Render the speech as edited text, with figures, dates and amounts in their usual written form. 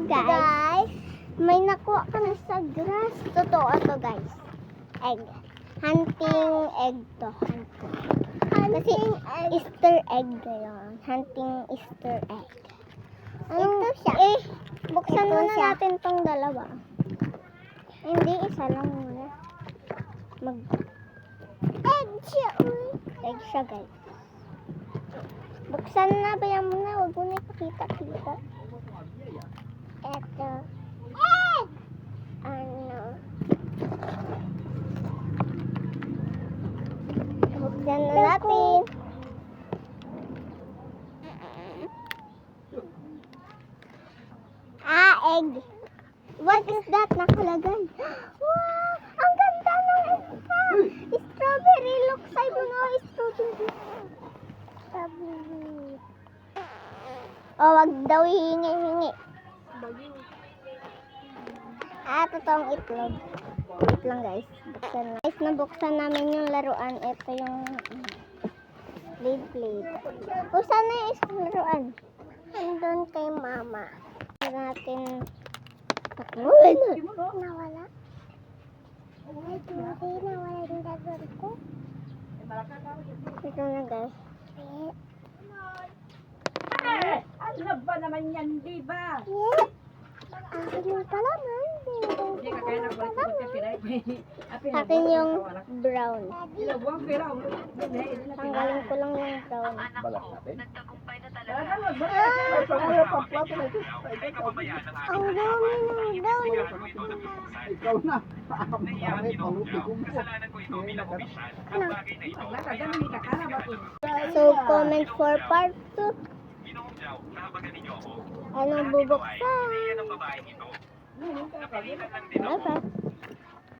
guys, may nakuha kami sa grass. Totoo to guys. Egg. Hunting egg to. Kasi Easter egg yun. Hunting Easter egg. Ito siya. Buksan muna natin tong dalawa. Hindi, isa lang muna. Egg siya. Egg siya guys. Buksan na, bayan mo na. Huwag mo na ipakita-kita. Eto. Ano? Buksan na natin. Egg. What is that? Nakalagay. Wow! Ang ganda ng isa! Strawberry. Look side mo nga. Strawberry. Wag daw hihingi-hingi. Totoong itlog. Wait lang guys. Buksan na. Guys, nabuksan namin yung laruan. Ito yung plate. Saan na yung isang laruan? Nandun kay mama. Natin. Nawala. Nawala yung dagor ko. Ito na guys. Ano ba naman yan, di ba? Akin yung palaman. Hindi ka kaya nagbalik ko siya Akin yung brown. Ilawang pera. Tanggalin ko lang yung brown. Balat natin. Ang dami ng brown. Ikaw na. Bakit pangupit-upit? So, comment for part 2. Anong bubuksan? Bye-bye.